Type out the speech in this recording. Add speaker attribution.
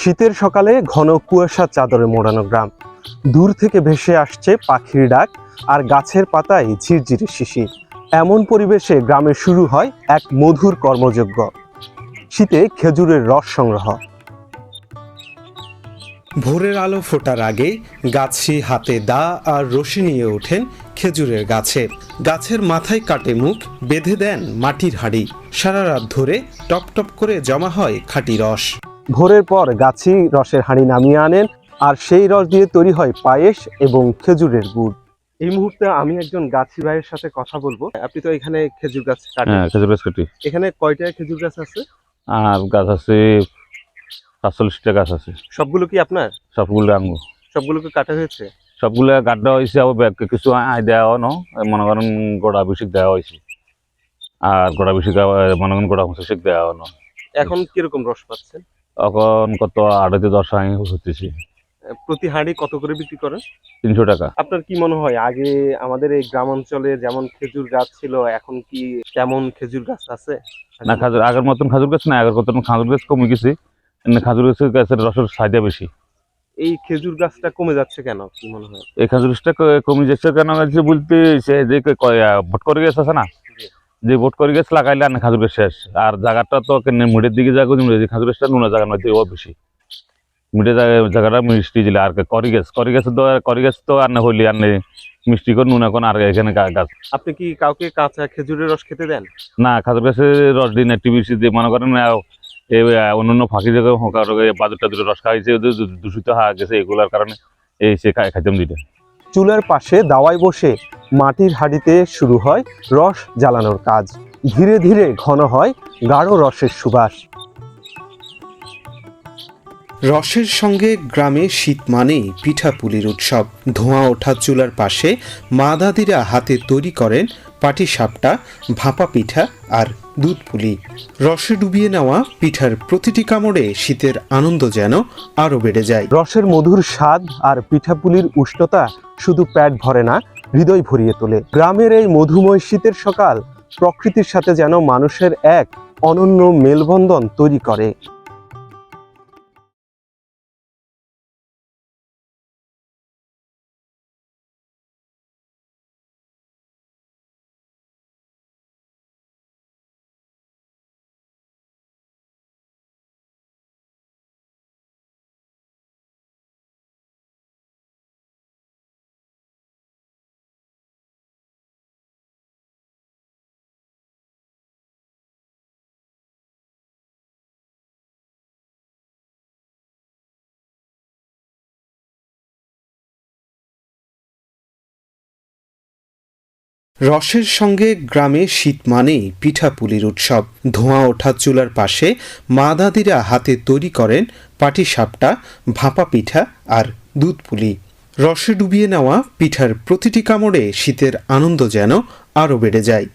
Speaker 1: শীতের সকালে ঘন কুয়াশার চাদরে মোড়ানো গ্রাম। দূর থেকে ভেসে আসছে পাখির ডাক আর গাছের পাতায় ঝিরঝিরে শিশির। এমন পরিবেশে গ্রামে শুরু হয় এক মধুর কর্মযজ্ঞ, শীতে খেজুরের রস সংগ্রহ। ভোরের আলো ফোটার আগে গাছটি হাতে দা আর রশি নিয়ে ওঠেন খেজুরের গাছে। গাছের মাথায় কাটে মুখ, বেঁধে দেন মাটির হাঁড়ি। সারা রাত ধরে টপ টপ করে জমা হয় খাঁটি রস। ভোরের পর গাছি রসের হাঁড়ি নামিয়ে আনেন, আর সেই রস দিয়ে তৈরি হয় পায়েস এবং খেজুরের গুড়। এই মুহূর্তে আমি একজন গাছি ভাইয়ের সাথে কথা বলবো। আপনি তো এখানে খেজুর গাছ কাটেন?
Speaker 2: হ্যাঁ, খেজুর গাছ কাটি।
Speaker 1: এখানে কয়টা খেজুর গাছ আছে?
Speaker 2: আর গাছ আছে ৪৫টা গাছ আছে।
Speaker 1: সবগুলো কি আপনার?
Speaker 2: সবগুলো আনবো।
Speaker 1: সবগুলোকে কাটা হয়েছে?
Speaker 2: সবগুলো কাটা হয়েছে, আবার কিছু আয় দেওয়া ন, মনে করেন গোড়া বেশি দেওয়া হয়েছে। আর গোড়া বেশি মনে করেন গোড়া বেশি দেওয়া ন।
Speaker 1: এখন কিরকম রস পাচ্ছেন?
Speaker 2: এখন কত ৮-১০ হতেছে।
Speaker 1: প্রতি হাঁড়ি কত করে বিক্রি করেন?
Speaker 2: ৩০০ টাকা।
Speaker 1: আপনার কি মনে হয় আগে আমাদের এই গ্রাম অঞ্চলে যেমন খেজুর গাছ ছিল, এখন কি তেমন খেজুর গাছ আছে?
Speaker 2: না, আগের মতন খাজুর গাছ না, আগের মতন খাজুর গাছ কমে গেছে। খাজুর গাছের রসের চাহিদা বেশি।
Speaker 1: এই খেজুর গাছটা কমে যাচ্ছে কেন, কি মনে হয়?
Speaker 2: এই খাজুর গাছটা কমে যাচ্ছে কেন বলতে, সে যে ভোট করে গেছে আছে না, যে ভোট করে গেছে লাগাইলে আর খাজুর গাছ শেষ। আর জায়গাটা তো মুড়ের দিকে যাগো, খাজুর গাছটা নুনা জায়গার মধ্যে বেশি। মিঠে জায়গাটা মিষ্টি দিলে আর করি গাছ তো আর না হইলে আর নেই মিষ্টি করে নুনা কোন আর এখানে গাছ।
Speaker 1: আপনি কি কাউকে কাঁচা খেজুরের রস খেতে দেন?
Speaker 2: না, খাজুর গাছের রস দিন একটু বেশি দিয়ে মনে করেন অন্যান্য ফাঁকি জায়গায় বাজার টাজুর রস খাইছে, দূষিত হয়ে গেছে, এগুলোর কারণে এই সে খাইতাম দিতে।
Speaker 1: চুলার পাশে দাওয়ায় বসে মাটির হাঁড়িতে শুরু হয় রস জ্বালানোর কাজ। ধীরে ধীরে ঘন হয় গাঢ় রসের সুবাস। রসের সঙ্গে গ্রামে শীত মানেই পিঠাপুলির উৎসব। ধোঁয়া ওঠা চুলার পাশে মা দাদিরা হাতে তৈরি করেন পাটিসাপটা, ভাপা পিঠা আর দুধ পুলি। রসে ডুবিয়ে নেওয়া পিঠার প্রতিটি কামড়ে শীতের আনন্দ যেন আরো বেড়ে যায়। রসের মধুর স্বাদ আর পিঠাপুলির উষ্ণতা শুধু পেট ভরে না, হৃদয় ভরিয়ে তোলে। গ্রামের এই মধুময় শীতের সকাল প্রকৃতির সাথে যেন মানুষের এক অনন্য মেলবন্ধন তৈরি করে। রসের সঙ্গে গ্রামে শীত মানেই পিঠাপুলির উৎসব। ধোঁয়া ওঠা চুলার পাশে মা দাদিরা হাতে তৈরি করেন পাটিসাপটা, ভাপা পিঠা আর দুধ পুলি। রসে ডুবিয়ে নেওয়া পিঠার প্রতিটি কামড়ে শীতের আনন্দ যেন আরো বেড়ে যায়।